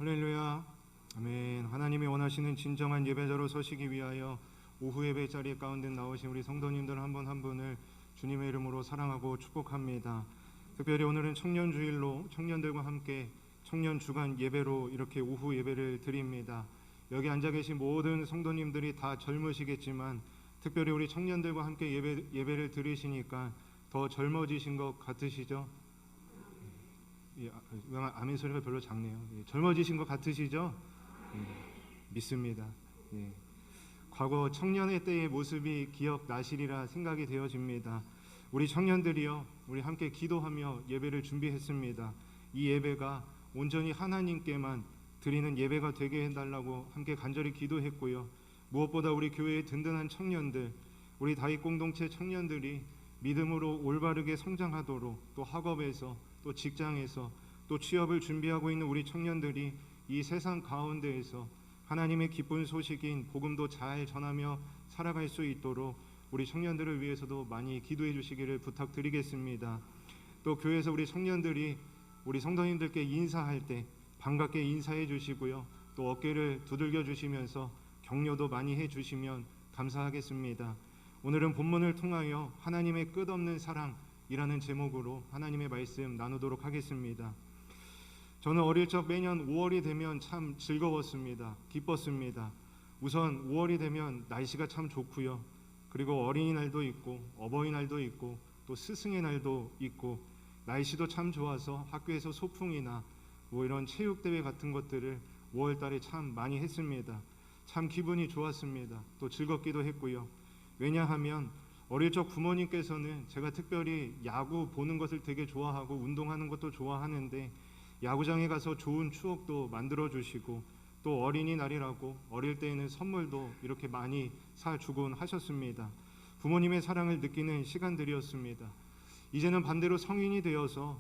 할렐루야. 아멘. 하나님이 원하시는 진정한 예배자로 서시기 위하여 오후 예배 자리 가운데 나오신 우리 성도님들 한 분 한 분을 주님의 이름으로 사랑하고 축복합니다. 특별히 오늘은 청년주일로 청년들과 함께 청년 주간 예배로 이렇게 오후 예배를 드립니다. 여기 앉아 계신 모든 성도님들이 다 젊으시겠지만 특별히 우리 청년들과 함께 예배를 드리시니까 더 젊어지신 것 같으시죠? 아멘 소리가 별로 작네요. 젊어지신 것 같으시죠? 믿습니다. 과거 청년의 때의 모습이 기억나시리라 생각이 되어집니다. 우리 청년들이요, 우리 함께 기도하며 예배를 준비했습니다. 이 예배가 온전히 하나님께만 드리는 예배가 되게 해달라고 함께 간절히 기도했고요. 무엇보다 우리 교회의 든든한 청년들, 우리 다윗 공동체 청년들이 믿음으로 올바르게 성장하도록 또 학업에서 또 직장에서 또 취업을 준비하고 있는 우리 청년들이 이 세상 가운데에서 하나님의 기쁜 소식인 복음도 잘 전하며 살아갈 수 있도록 우리 청년들을 위해서도 많이 기도해 주시기를 부탁드리겠습니다. 또 교회에서 우리 청년들이 우리 성도님들께 인사할 때 반갑게 인사해 주시고요. 또 어깨를 두들겨 주시면서 격려도 많이 해 주시면 감사하겠습니다. 오늘은 본문을 통하여 하나님의 끝없는 사랑이라는 제목으로 하나님의 말씀 나누도록 하겠습니다. 저는 어릴 적 매년 5월이 되면 참 즐거웠습니다. 기뻤습니다. 우선 5월이 되면 날씨가 참 좋고요. 그리고 어린이날도 있고 어버이날도 있고 또 스승의 날도 있고 날씨도 참 좋아서 학교에서 소풍이나 뭐 이런 체육대회 같은 것들을 5월 달에 참 많이 했습니다. 참 기분이 좋았습니다. 또 즐겁기도 했고요. 왜냐하면 어릴 적 부모님께서는 제가 특별히 야구 보는 것을 되게 좋아하고 운동하는 것도 좋아하는데 야구장에 가서 좋은 추억도 만들어 주시고 또 어린이날이라고 어릴 때에는 선물도 이렇게 많이 사주곤 하셨습니다. 부모님의 사랑을 느끼는 시간들이었습니다. 이제는 반대로 성인이 되어서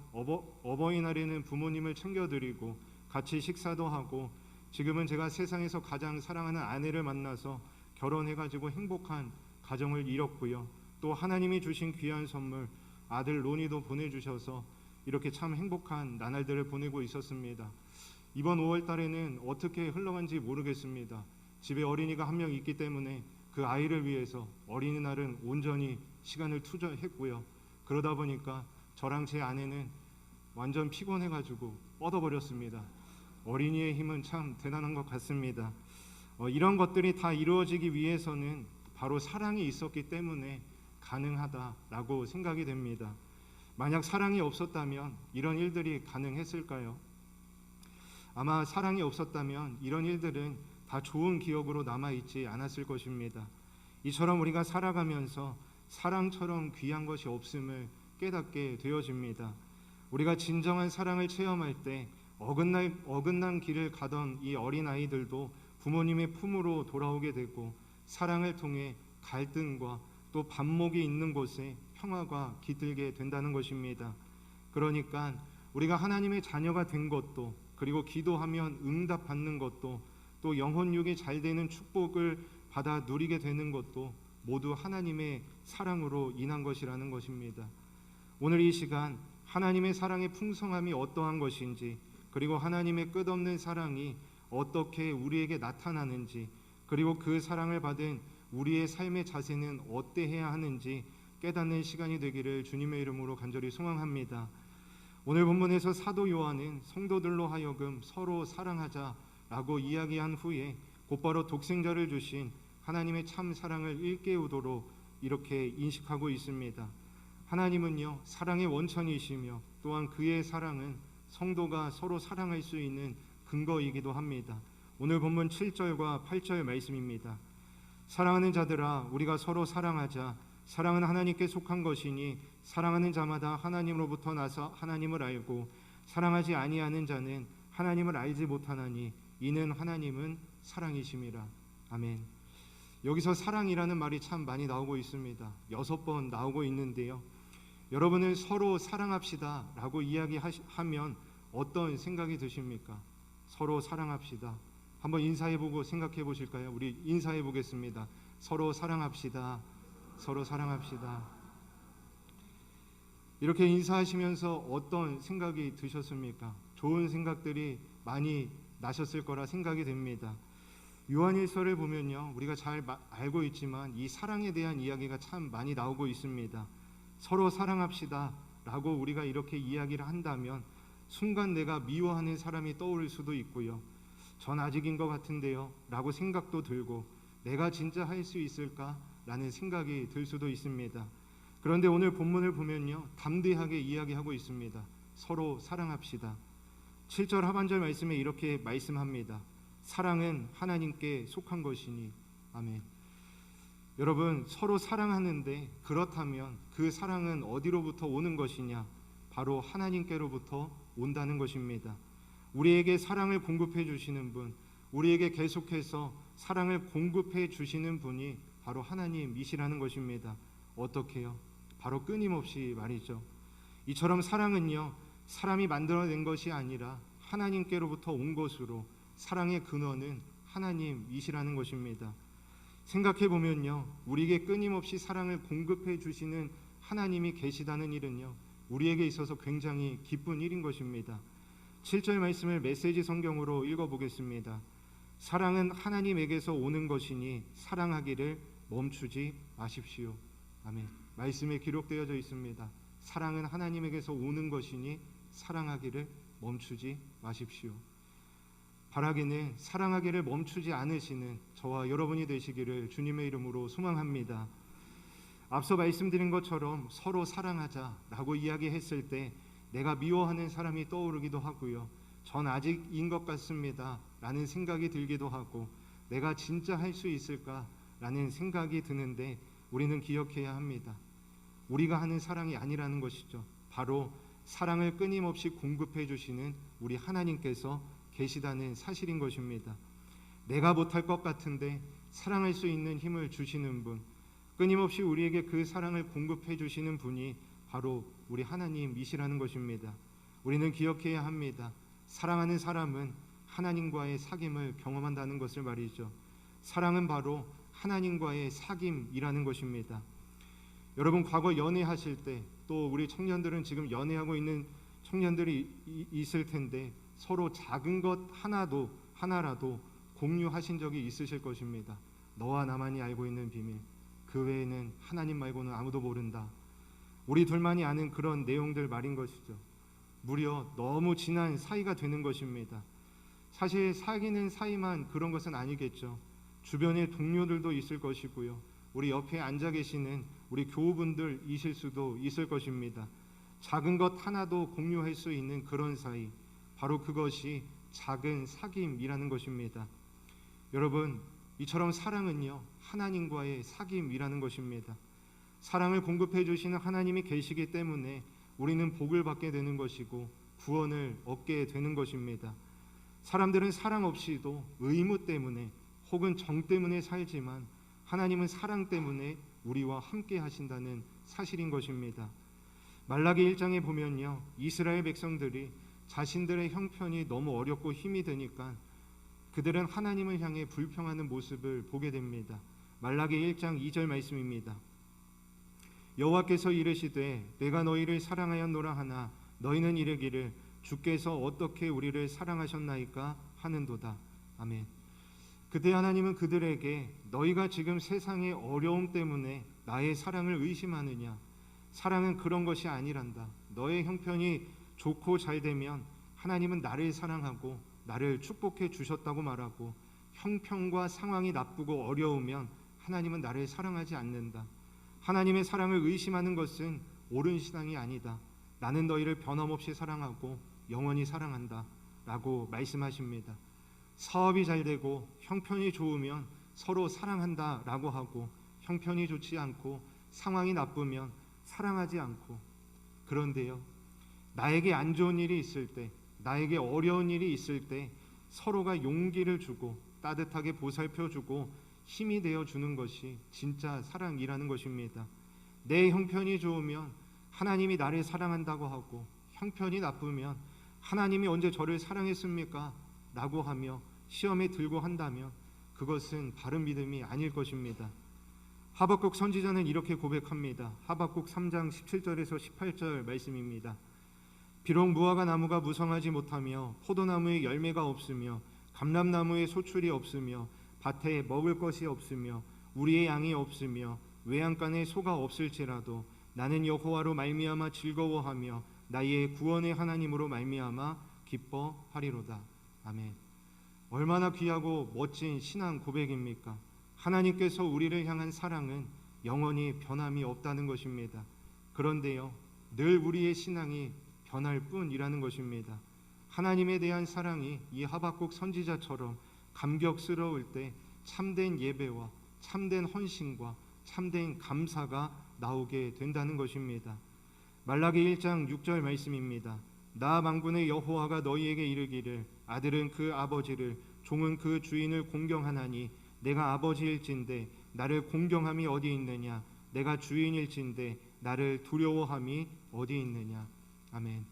어버이날에는 부모님을 챙겨드리고 같이 식사도 하고 지금은 제가 세상에서 가장 사랑하는 아내를 만나서 결혼해가지고 행복한 가정을 이뤘고요. 또 하나님이 주신 귀한 선물 아들 로니도 보내주셔서 이렇게 참 행복한 나날들을 보내고 있었습니다. 이번 5월 달에는 어떻게 흘러간지 모르겠습니다. 집에 어린이가 한 명 있기 때문에 그 아이를 위해서 어린이날은 온전히 시간을 투자했고요. 그러다 보니까 저랑 제 아내는 완전 피곤해가지고 뻗어버렸습니다. 어린이의 힘은 참 대단한 것 같습니다. 이런 것들이 다 이루어지기 위해서는 바로 사랑이 있었기 때문에 가능하다라고 생각이 됩니다. 만약 사랑이 없었다면 이런 일들이 가능했을까요? 아마 사랑이 없었다면 이런 일들은 다 좋은 기억으로 남아있지 않았을 것입니다. 이처럼 우리가 살아가면서 사랑처럼 귀한 것이 없음을 깨닫게 되어집니다. 우리가 진정한 사랑을 체험할 때 어긋난 길을 가던 이 어린아이들도 부모님의 품으로 돌아오게 되고 사랑을 통해 갈등과 또 반목이 있는 곳에 평화가 깃들게 된다는 것입니다. 그러니까 우리가 하나님의 자녀가 된 것도 그리고 기도하면 응답받는 것도 또 영혼육이 잘 되는 축복을 받아 누리게 되는 것도 모두 하나님의 사랑으로 인한 것이라는 것입니다. 오늘 이 시간 하나님의 사랑의 풍성함이 어떠한 것인지 그리고 하나님의 끝없는 사랑이 어떻게 우리에게 나타나는지 그리고 그 사랑을 받은 우리의 삶의 자세는 어때해야 하는지 깨닫는 시간이 되기를 주님의 이름으로 간절히 소망합니다. 오늘 본문에서 사도 요한은 성도들로 하여금 서로 사랑하자라고 이야기한 후에 곧바로 독생자를 주신 하나님의 참 사랑을 일깨우도록 이렇게 인식하고 있습니다. 하나님은요 사랑의 원천이시며 또한 그의 사랑은 성도가 서로 사랑할 수 있는 근거이기도 합니다. 오늘 본문 7절과 8절 말씀입니다. 사랑하는 자들아 우리가 서로 사랑하자. 사랑은 하나님께 속한 것이니 사랑하는 자마다 하나님으로부터 나서 하나님을 알고 사랑하지 아니하는 자는 하나님을 알지 못하나니 이는 하나님은 사랑이심이라. 아멘. 여기서 사랑이라는 말이 참 많이 나오고 있습니다. 6번 나오고 있는데요. 여러분은 서로 사랑합시다 라고 이야기하면 어떤 생각이 드십니까? 서로 사랑합시다. 한번 인사해보고 생각해 보실까요? 우리 인사해 보겠습니다. 서로 사랑합시다. 서로 사랑합시다. 이렇게 인사하시면서 어떤 생각이 드셨습니까? 좋은 생각들이 많이 나셨을 거라 생각이 됩니다. 요한일서를 보면요, 우리가 잘 알고 있지만 이 사랑에 대한 이야기가 참 많이 나오고 있습니다. 서로 사랑합시다 라고 우리가 이렇게 이야기를 한다면 순간 내가 미워하는 사람이 떠오를 수도 있고요, 전 아직인 것 같은데요 라고 생각도 들고, 내가 진짜 할 수 있을까 라는 생각이 들 수도 있습니다. 그런데 오늘 본문을 보면요, 담대하게 이야기하고 있습니다. 서로 사랑합시다. 7절 하반절 말씀에 이렇게 말씀합니다. 사랑은 하나님께 속한 것이니. 아멘. 여러분, 서로 사랑하는데 그렇다면 그 사랑은 어디로부터 오는 것이냐? 바로 하나님께로부터 온다는 것입니다. 우리에게 사랑을 공급해 주시는 분, 우리에게 계속해서 사랑을 공급해 주시는 분이 바로 하나님이시라는 것입니다. 어떻게요? 바로 끊임없이 말이죠. 이처럼 사랑은요, 사람이 만들어낸 것이 아니라 하나님께로부터 온 것으로, 사랑의 근원은 하나님이시라는 것입니다. 생각해 보면요, 우리에게 끊임없이 사랑을 공급해 주시는 하나님이 계시다는 일은요, 우리에게 있어서 굉장히 기쁜 일인 것입니다. 7절 말씀을 메시지 성경으로 읽어보겠습니다. 사랑은 하나님에게서 오는 것이니 사랑하기를 멈추지 마십시오. 아멘. 말씀에 기록되어져 있습니다. 사랑은 하나님에게서 오는 것이니 사랑하기를 멈추지 마십시오. 바라기는 사랑하기를 멈추지 않으시는 저와 여러분이 되시기를 주님의 이름으로 소망합니다. 앞서 말씀드린 것처럼 서로 사랑하자라고 이야기했을 때 내가 미워하는 사람이 떠오르기도 하고요, 전 아직인 것 같습니다 라는 생각이 들기도 하고, 내가 진짜 할 수 있을까 라는 생각이 드는데, 우리는 기억해야 합니다. 우리가 하는 사랑이 아니라는 것이죠. 바로 사랑을 끊임없이 공급해 주시는 우리 하나님께서 계시다는 사실인 것입니다. 내가 못할 것 같은데 사랑할 수 있는 힘을 주시는 분, 끊임없이 우리에게 그 사랑을 공급해 주시는 분이 바로 우리 하나님이시라는 것입니다. 우리는 기억해야 합니다. 사랑하는 사람은 하나님과의 사귐을 경험한다는 것을 말이죠. 사랑은 바로 하나님과의 사귐이라는 것입니다. 여러분, 과거 연애하실 때, 또 우리 청년들은 지금 연애하고 있는 청년들이 있을 텐데, 서로 작은 것 하나라도 공유하신 적이 있으실 것입니다. 너와 나만이 알고 있는 비밀, 그 외에는 하나님 말고는 아무도 모른다. 우리 둘만이 아는 그런 내용들 말인 것이죠. 무려 너무 진한 사이가 되는 것입니다. 사실 사귀는 사이만 그런 것은 아니겠죠. 주변에 동료들도 있을 것이고요, 우리 옆에 앉아 계시는 우리 교우분들이실 수도 있을 것입니다. 작은 것 하나도 공유할 수 있는 그런 사이, 바로 그것이 작은 사귐이라는 것입니다. 여러분, 이처럼 사랑은요, 하나님과의 사귐이라는 것입니다. 사랑을 공급해 주시는 하나님이 계시기 때문에 우리는 복을 받게 되는 것이고 구원을 얻게 되는 것입니다. 사람들은 사랑 없이도 의무 때문에 혹은 정 때문에 살지만, 하나님은 사랑 때문에 우리와 함께 하신다는 사실인 것입니다. 말라기 1장에 보면요, 이스라엘 백성들이 자신들의 형편이 너무 어렵고 힘이 드니까 그들은 하나님을 향해 불평하는 모습을 보게 됩니다. 말라기 1장 2절 말씀입니다. 여호와께서 이르시되 내가 너희를 사랑하였노라 하나 너희는 이르기를 주께서 어떻게 우리를 사랑하셨나이까 하는도다. 아멘. 그때 하나님은 그들에게 너희가 지금 세상의 어려움 때문에 나의 사랑을 의심하느냐? 사랑은 그런 것이 아니란다. 너의 형편이 좋고 잘 되면 하나님은 나를 사랑하고 나를 축복해 주셨다고 말하고, 형편과 상황이 나쁘고 어려우면 하나님은 나를 사랑하지 않는다. 하나님의 사랑을 의심하는 것은 옳은 신앙이 아니다. 나는 너희를 변함없이 사랑하고 영원히 사랑한다 라고 말씀하십니다. 사업이 잘 되고 형편이 좋으면 서로 사랑한다 라고 하고, 형편이 좋지 않고 상황이 나쁘면 사랑하지 않고, 그런데요, 나에게 안 좋은 일이 있을 때, 나에게 어려운 일이 있을 때 서로가 용기를 주고 따뜻하게 보살펴주고 힘이 되어주는 것이 진짜 사랑이라는 것입니다. 내 형편이 좋으면 하나님이 나를 사랑한다고 하고, 형편이 나쁘면 하나님이 언제 저를 사랑했습니까? 라고 하며 시험에 들고 한다면 그것은 바른 믿음이 아닐 것입니다. 하박국 선지자는 이렇게 고백합니다. 하박국 3장 17절에서 18절 말씀입니다. 비록 무화과 나무가 무성하지 못하며 포도나무에 열매가 없으며 감람나무에 소출이 없으며 밭에 먹을 것이 없으며 우리의 양이 없으며 외양간에 소가 없을지라도 나는 여호와로 말미암아 즐거워하며 나의 구원의 하나님으로 말미암아 기뻐하리로다. 아멘. 얼마나 귀하고 멋진 신앙 고백입니까? 하나님께서 우리를 향한 사랑은 영원히 변함이 없다는 것입니다. 그런데요, 늘 우리의 신앙이 변할 뿐이라는 것입니다. 하나님에 대한 사랑이 이 하박국 선지자처럼 감격스러울 때 참된 예배와 참된 헌신과 참된 감사가 나오게 된다는 것입니다. 말라기 1장 6절 말씀입니다. 나 만군의 여호와가 너희에게 이르기를 아들은 그 아버지를 종은 그 주인을 공경하나니 내가 아버지일진데 나를 공경함이 어디 있느냐 내가 주인일진데 나를 두려워함이 어디 있느냐. 아멘.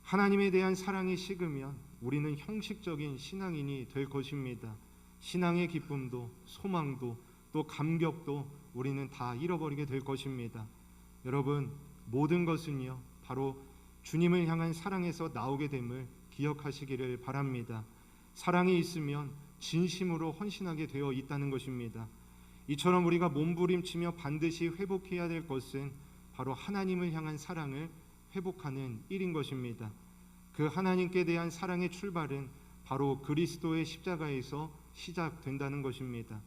하나님에 대한 사랑이 식으면 우리는 형식적인 신앙인이 될 것입니다. 신앙의 기쁨도 소망도 또 감격도 우리는 다 잃어버리게 될 것입니다. 여러분, 모든 것은요 바로 주님을 향한 사랑에서 나오게 됨을 기억하시기를 바랍니다. 사랑이 있으면 진심으로 헌신하게 되어 있다는 것입니다. 이처럼 우리가 몸부림치며 반드시 회복해야 될 것은 바로 하나님을 향한 사랑을 회복하는 일인 것입니다. 그 하나님께 대한 사랑의 출발은 바로 그리스도의 십자가에서 시작된다는 것입니다.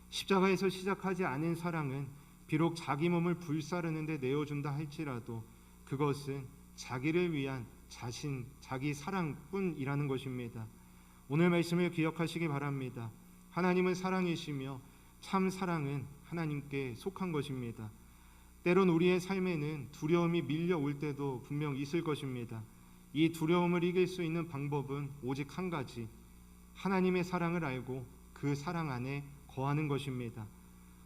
십자가에서 시작하지 않은 사랑은 비록 자기 몸을 불사르는 데 내어준다 할지라도 그것은 자기를 위한 자기 사랑뿐이라는 것입니다. 오늘 말씀을 기억하시기 바랍니다. 하나님은 사랑이시며 참 사랑은 하나님께 속한 것입니다. 때론 우리의 삶에는 두려움이 밀려올 때도 분명 있을 것입니다. 이 두려움을 이길 수 있는 방법은 오직 한 가지, 하나님의 사랑을 알고 그 사랑 안에 거하는 것입니다.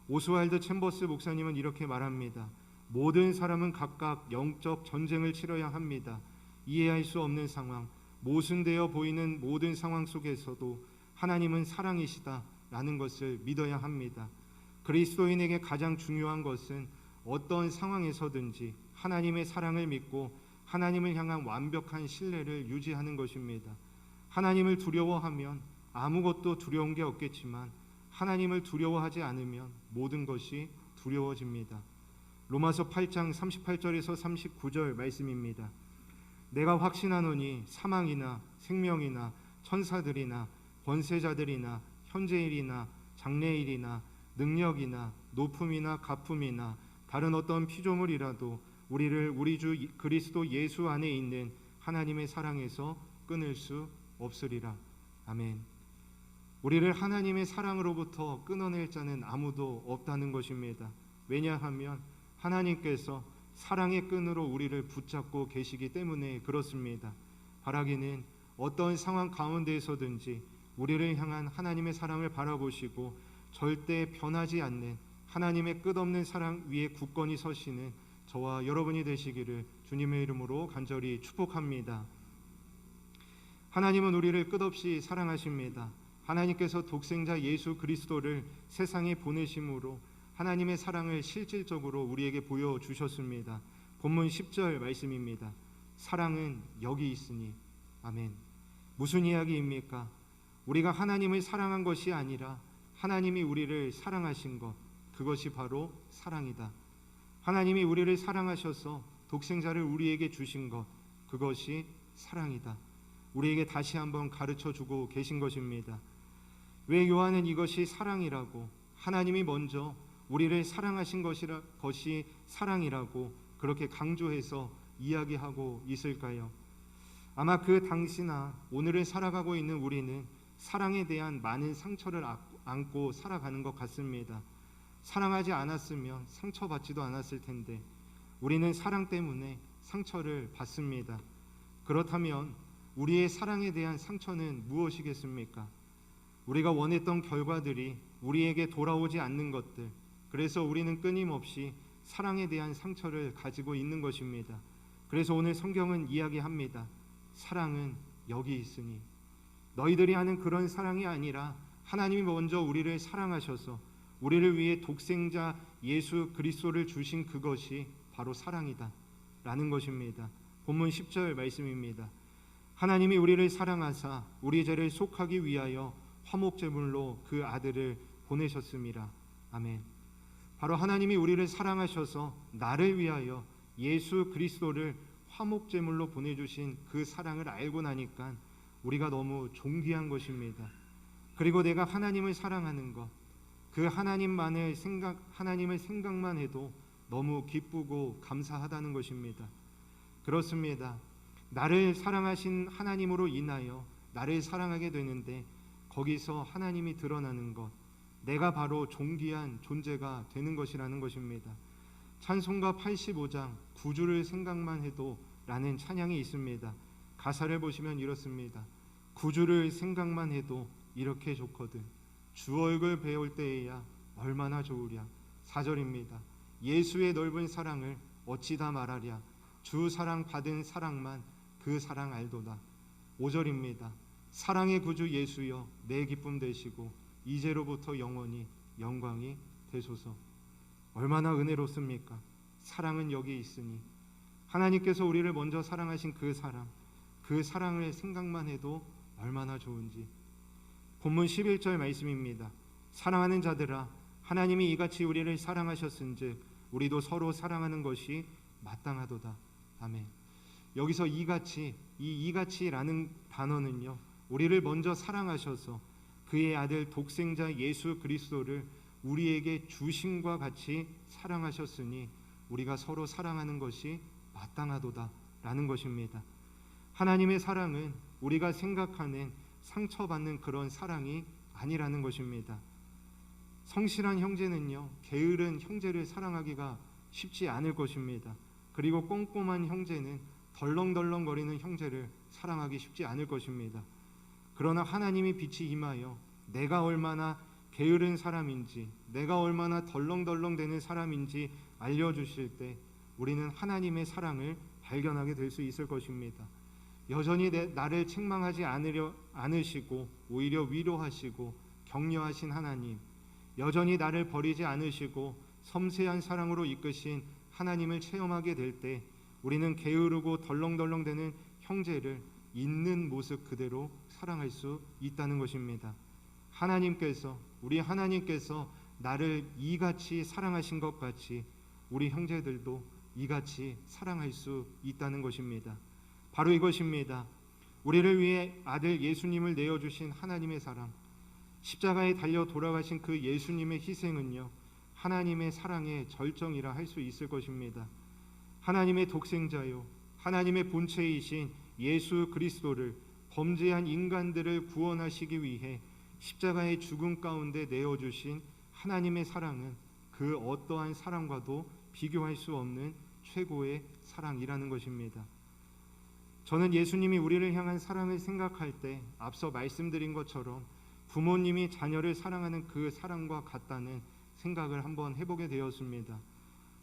오스왈드 챔버스 목사님은 이렇게 말합니다. 모든 사람은 각각 영적 전쟁을 치러야 합니다. 이해할 수 없는 상황, 모순되어 보이는 모든 상황 속에서도 하나님은 사랑이시다 라는 것을 믿어야 합니다. 그리스도인에게 가장 중요한 것은 어떤 상황에서든지 하나님의 사랑을 믿고 하나님을 향한 완벽한 신뢰를 유지하는 것입니다. 하나님을 두려워하면 아무것도 두려운 게 없겠지만 하나님을 두려워하지 않으면 모든 것이 두려워집니다. 로마서 8장 38절에서 39절 말씀입니다. 내가 확신하노니 사망이나 생명이나 천사들이나 권세자들이나 현재일이나 장래일이나 능력이나 높음이나 가품이나 다른 어떤 피조물이라도 우리를 우리 주 그리스도 예수 안에 있는 하나님의 사랑에서 끊을 수 없으리라. 아멘. 우리를 하나님의 사랑으로부터 끊어낼 자는 아무도 없다는 것입니다. 왜냐하면 하나님께서 사랑의 끈으로 우리를 붙잡고 계시기 때문에 그렇습니다. 바라기는 어떤 상황 가운데에서든지 우리를 향한 하나님의 사랑을 바라보시고 절대 변하지 않는 하나님의 끝없는 사랑 위에 굳건히 서시는 저와 여러분이 되시기를 주님의 이름으로 간절히 축복합니다. 하나님은 우리를 끝없이 사랑하십니다. 하나님께서 독생자 예수 그리스도를 세상에 보내심으로 하나님의 사랑을 실질적으로 우리에게 보여주셨습니다. 본문 10절 말씀입니다. 사랑은 여기 있으니. 아멘. 무슨 이야기입니까? 우리가 하나님을 사랑한 것이 아니라 하나님이 우리를 사랑하신 것, 그것이 바로 사랑이다. 하나님이 우리를 사랑하셔서 독생자를 우리에게 주신 것, 그것이 사랑이다. 우리에게 다시 한번 가르쳐주고 계신 것입니다. 왜 요한은 이것이 사랑이라고, 하나님이 먼저 우리를 사랑하신 것이 사랑이라고 그렇게 강조해서 이야기하고 있을까요? 아마 그 당시나 오늘을 살아가고 있는 우리는 사랑에 대한 많은 상처를 안고 살아가는 것 같습니다. 사랑하지 않았으면 상처받지도 않았을 텐데 우리는 사랑 때문에 상처를 받습니다. 그렇다면 우리의 사랑에 대한 상처는 무엇이겠습니까? 우리가 원했던 결과들이 우리에게 돌아오지 않는 것들, 그래서 우리는 끊임없이 사랑에 대한 상처를 가지고 있는 것입니다. 그래서 오늘 성경은 이야기합니다. 사랑은 여기 있으니. 너희들이 하는 그런 사랑이 아니라 하나님이 먼저 우리를 사랑하셔서 우리를 위해 독생자 예수 그리스도를 주신 그것이 바로 사랑이다 라는 것입니다. 본문 10절 말씀입니다. 하나님이 우리를 사랑하사 우리 죄를 속하기 위하여 화목제물로 그 아들을 보내셨음이라. 아멘. 바로 하나님이 우리를 사랑하셔서 나를 위하여 예수 그리스도를 화목제물로 보내주신 그 사랑을 알고 나니까 우리가 너무 존귀한 것입니다. 그리고 내가 하나님을 사랑하는 것, 그 하나님을 생각만 해도 너무 기쁘고 감사하다는 것입니다. 그렇습니다. 나를 사랑하신 하나님으로 인하여 나를 사랑하게 되는데 거기서 하나님이 드러나는 것, 내가 바로 존귀한 존재가 되는 것이라는 것입니다. 찬송가 85장 구주를 생각만 해도 라는 찬양이 있습니다. 가사를 보시면 이렇습니다. 구주를 생각만 해도 이렇게 좋거든 주 얼굴 배울 때에야 얼마나 좋으랴. 4절입니다. 예수의 넓은 사랑을 어찌 다 말하랴. 주 사랑 받은 사랑만 그 사랑 알도다. 5절입니다. 사랑의 구주 예수여 내 기쁨 되시고 이제로부터 영원히 영광이 되소서. 얼마나 은혜롭습니까? 사랑은 여기 있으니 하나님께서 우리를 먼저 사랑하신 그 사랑을 생각만 해도 얼마나 좋은지. 본문 11절 말씀입니다. 사랑하는 자들아 하나님이 이같이 우리를 사랑하셨은즉 우리도 서로 사랑하는 것이 마땅하도다. 아멘. 여기서 이같이라는 단어는요, 우리를 먼저 사랑하셔서 그의 아들 독생자 예수 그리스도를 우리에게 주심과 같이 사랑하셨으니 우리가 서로 사랑하는 것이 마땅하도다라는 것입니다. 하나님의 사랑은 우리가 생각하는 상처받는 그런 사랑이 아니라는 것입니다. 성실한 형제는요, 게으른 형제를 사랑하기가 쉽지 않을 것입니다. 그리고 꼼꼼한 형제는 덜렁덜렁거리는 형제를 사랑하기 쉽지 않을 것입니다. 그러나 하나님이 빛이 임하여 내가 얼마나 게으른 사람인지, 내가 얼마나 덜렁덜렁대는 사람인지 알려주실 때 우리는 하나님의 사랑을 발견하게 될 수 있을 것입니다. 여전히 나를 책망하지 않으시고 오히려 위로하시고 격려하신 하나님, 여전히 나를 버리지 않으시고 섬세한 사랑으로 이끄신 하나님을 체험하게 될 때 우리는 게으르고 덜렁덜렁대는 형제를 있는 모습 그대로 사랑할 수 있다는 것입니다. 우리 하나님께서 나를 이같이 사랑하신 것 같이 우리 형제들도 이같이 사랑할 수 있다는 것입니다. 바로 이것입니다. 우리를 위해 아들 예수님을 내어주신 하나님의 사랑, 십자가에 달려 돌아가신 그 예수님의 희생은요, 하나님의 사랑의 절정이라 할 수 있을 것입니다. 하나님의 독생자요, 하나님의 본체이신 예수 그리스도를 범죄한 인간들을 구원하시기 위해 십자가의 죽음 가운데 내어주신 하나님의 사랑은 그 어떠한 사랑과도 비교할 수 없는 최고의 사랑이라는 것입니다. 저는 예수님이 우리를 향한 사랑을 생각할 때 앞서 말씀드린 것처럼 부모님이 자녀를 사랑하는 그 사랑과 같다는 생각을 한번 해보게 되었습니다.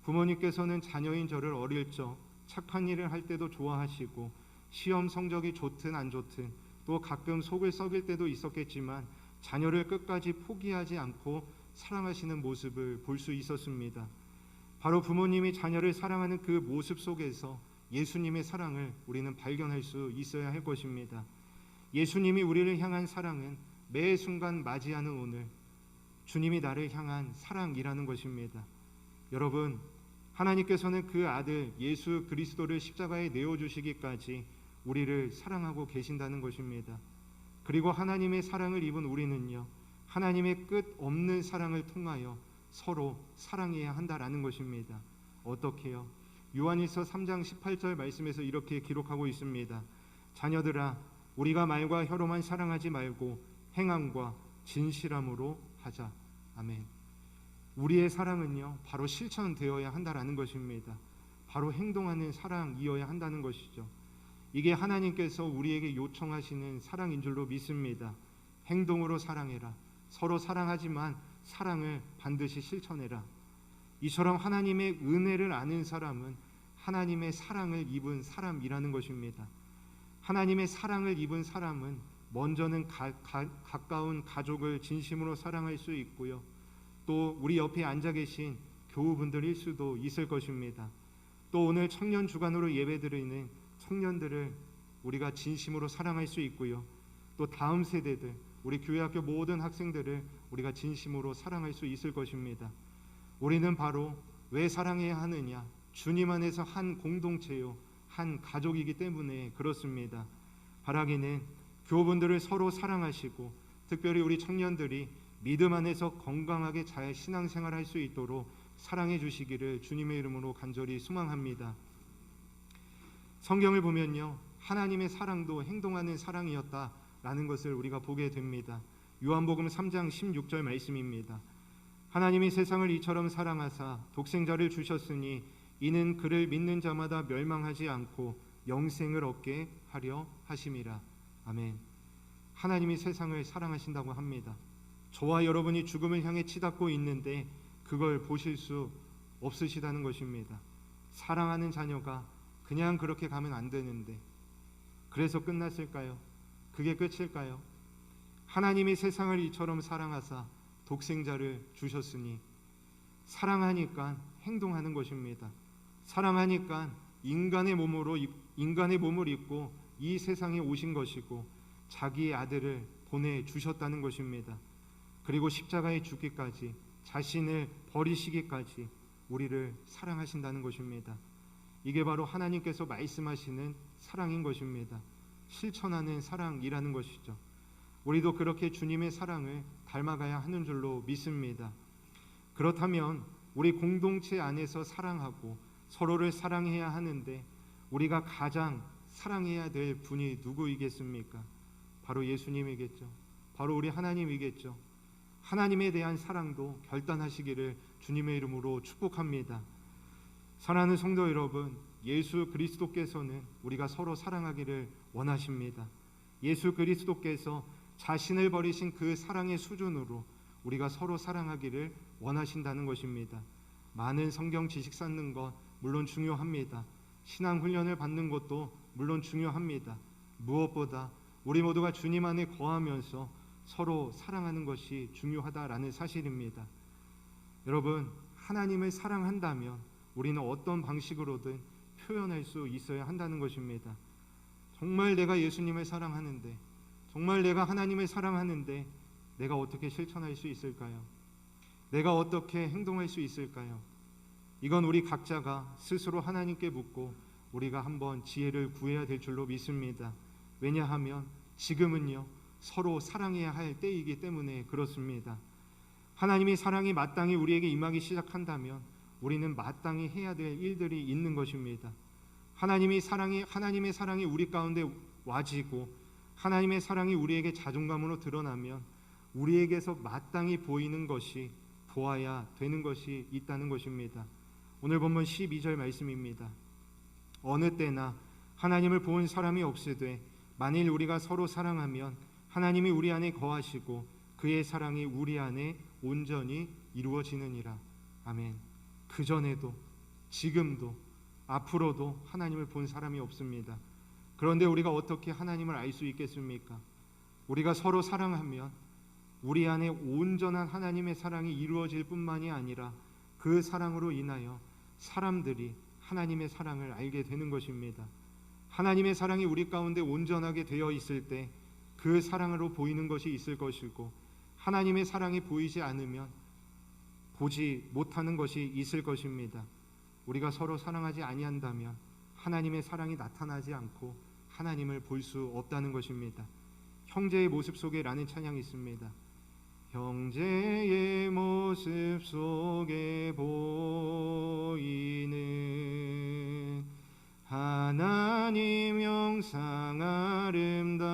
부모님께서는 자녀인 저를 어릴 적 착한 일을 할 때도 좋아하시고 시험 성적이 좋든 안 좋든 또 가끔 속을 썩일 때도 있었겠지만 자녀를 끝까지 포기하지 않고 사랑하시는 모습을 볼 수 있었습니다. 바로 부모님이 자녀를 사랑하는 그 모습 속에서 예수님의 사랑을 우리는 발견할 수 있어야 할 것입니다. 예수님이 우리를 향한 사랑은 매 순간 맞이하는 오늘 주님이 나를 향한 사랑이라는 것입니다. 여러분, 하나님께서는 그 아들 예수 그리스도를 십자가에 내어주시기까지 우리를 사랑하고 계신다는 것입니다. 그리고 하나님의 사랑을 입은 우리는요, 하나님의 끝 없는 사랑을 통하여 서로 사랑해야 한다라는 것입니다. 어떻게요? 요한일서 3장 18절 말씀에서 이렇게 기록하고 있습니다. 자녀들아, 우리가 말과 혀로만 사랑하지 말고 행함과 진실함으로 하자. 아멘. 우리의 사랑은요, 바로 실천되어야 한다라는 것입니다. 바로 행동하는 사랑이어야 한다는 것이죠. 이게 하나님께서 우리에게 요청하시는 사랑인 줄로 믿습니다. 행동으로 사랑해라. 서로 사랑하지만 사랑을 반드시 실천해라. 이처럼 하나님의 은혜를 아는 사람은 하나님의 사랑을 입은 사람이라는 것입니다. 하나님의 사랑을 입은 사람은 먼저는 가까운 가족을 진심으로 사랑할 수 있고요. 또 우리 옆에 앉아 계신 교우분들일 수도 있을 것입니다. 또 오늘 청년 주간으로 예배드리는 청년들을 우리가 진심으로 사랑할 수 있고요. 또 다음 세대들, 우리 교회학교 모든 학생들을 우리가 진심으로 사랑할 수 있을 것입니다. 우리는 바로 왜 사랑해야 하느냐? 주님 안에서 한 공동체요, 한 가족이기 때문에 그렇습니다. 바라기는 교우분들을 서로 사랑하시고 특별히 우리 청년들이 믿음 안에서 건강하게 잘 신앙생활할 수 있도록 사랑해 주시기를 주님의 이름으로 간절히 소망합니다. 성경을 보면요, 하나님의 사랑도 행동하는 사랑이었다라는 것을 우리가 보게 됩니다. 요한복음 3장 16절 말씀입니다. 하나님이 세상을 이처럼 사랑하사 독생자를 주셨으니 이는 그를 믿는 자마다 멸망하지 않고 영생을 얻게 하려 하심이라. 아멘. 하나님이 세상을 사랑하신다고 합니다. 저와 여러분이 죽음을 향해 치닫고 있는데 그걸 보실 수 없으시다는 것입니다. 사랑하는 자녀가 그냥 그렇게 가면 안 되는데 그래서 끝났을까요? 그게 끝일까요? 하나님이 세상을 이처럼 사랑하사 독생자를 주셨으니 사랑하니까 행동하는 것입니다. 사랑하니까 인간의 몸을 입고 이 세상에 오신 것이고 자기의 아들을 보내주셨다는 것입니다. 그리고 십자가에 죽기까지, 자신을 버리시기까지 우리를 사랑하신다는 것입니다. 이게 바로 하나님께서 말씀하시는 사랑인 것입니다. 실천하는 사랑이라는 것이죠. 우리도 그렇게 주님의 사랑을 닮아가야 하는 줄로 믿습니다. 그렇다면 우리 공동체 안에서 사랑하고 서로를 사랑해야 하는데 우리가 가장 사랑해야 될 분이 누구이겠습니까? 바로 예수님이겠죠. 바로 우리 하나님이겠죠. 하나님에 대한 사랑도 결단하시기를 주님의 이름으로 축복합니다. 사랑하는 성도 여러분, 예수 그리스도께서는 우리가 서로 사랑하기를 원하십니다. 예수 그리스도께서 자신을 버리신 그 사랑의 수준으로 우리가 서로 사랑하기를 원하신다는 것입니다. 많은 성경 지식 쌓는 것 물론 중요합니다. 신앙 훈련을 받는 것도 물론 중요합니다. 무엇보다 우리 모두가 주님 안에 거하면서 서로 사랑하는 것이 중요하다라는 사실입니다. 여러분, 하나님을 사랑한다면 우리는 어떤 방식으로든 표현할 수 있어야 한다는 것입니다. 정말 내가 예수님을 사랑하는데, 정말 내가 하나님을 사랑하는데 내가 어떻게 실천할 수 있을까요? 내가 어떻게 행동할 수 있을까요? 이건 우리 각자가 스스로 하나님께 묻고 우리가 한번 지혜를 구해야 될 줄로 믿습니다. 왜냐하면 지금은요, 서로 사랑해야 할 때이기 때문에 그렇습니다. 하나님의 사랑이 마땅히 우리에게 임하기 시작한다면 우리는 마땅히 해야 될 일들이 있는 것입니다. 하나님의 사랑이 우리 가운데 와지고 하나님의 사랑이 우리에게 자존감으로 드러나면 우리에게서 마땅히 보이는 것이, 보아야 되는 것이 있다는 것입니다. 오늘 본문 12절 말씀입니다. 어느 때나 하나님을 본 사람이 없으되 만일 우리가 서로 사랑하면 하나님이 우리 안에 거하시고 그의 사랑이 우리 안에 온전히 이루어지느니라. 아멘. 그전에도 지금도 앞으로도 하나님을 본 사람이 없습니다. 그런데 우리가 어떻게 하나님을 알 수 있겠습니까? 우리가 서로 사랑하면 우리 안에 온전한 하나님의 사랑이 이루어질 뿐만이 아니라 그 사랑으로 인하여 사람들이 하나님의 사랑을 알게 되는 것입니다. 하나님의 사랑이 우리 가운데 온전하게 되어 있을 때 그 사랑으로 보이는 것이 있을 것이고, 하나님의 사랑이 보이지 않으면 보지 못하는 것이 있을 것입니다. 우리가 서로 사랑하지 아니한다면 하나님의 사랑이 나타나지 않고 하나님을 볼 수 없다는 것입니다. 형제의 모습 속에 라는 찬양이 있습니다. 형제의 모습 속에 보이는 하나님 형상 아름다워라.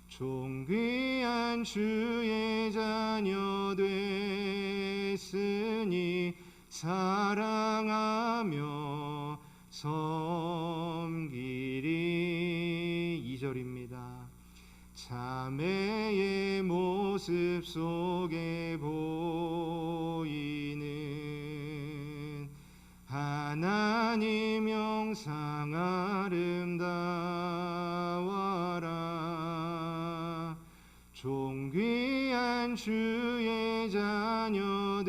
존귀한 주의 자녀 됐으니 사랑하며 섬기리. 2절입니다. 자매의 모습 속에 보이는 하나님 형상 아름다워라. 존귀한 주의 자녀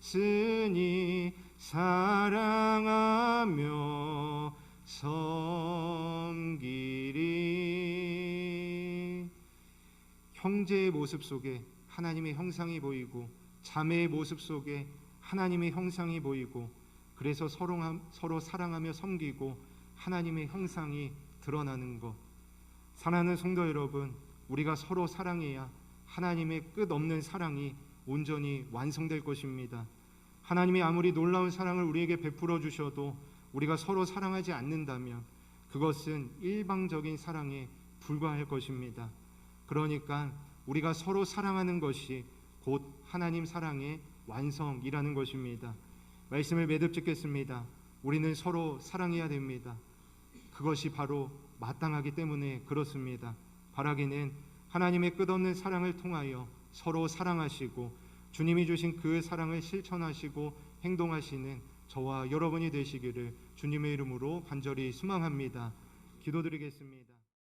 됐으니 사랑하며 사랑하며 섬기리. 형제의 모습 속에 하나님의 형상이 보이고 자매의 모습 속에 하나님의 형상이 보이고, 그래서 서로 사랑하며 섬기고 하나님의 형상이 드러나는 것. 사랑하는 성도 여러분, 우리가 서로 사랑해야 하나님의 끝없는 사랑이 온전히 완성될 것입니다. 하나님이 아무리 놀라운 사랑을 우리에게 베풀어 주셔도 우리가 서로 사랑하지 않는다면 그것은 일방적인 사랑에 불과할 것입니다. 그러니까 우리가 서로 사랑하는 것이 곧 하나님 사랑의 완성이라는 것입니다. 말씀을 매듭 짓겠습니다. 우리는 서로 사랑해야 됩니다. 그것이 바로 마땅하기 때문에 그렇습니다. 바라기는 하나님의 끝없는 사랑을 통하여 서로 사랑하시고 주님이 주신 그 사랑을 실천하시고 행동하시는 저와 여러분이 되시기를 주님의 이름으로 간절히 소망합니다. 기도드리겠습니다.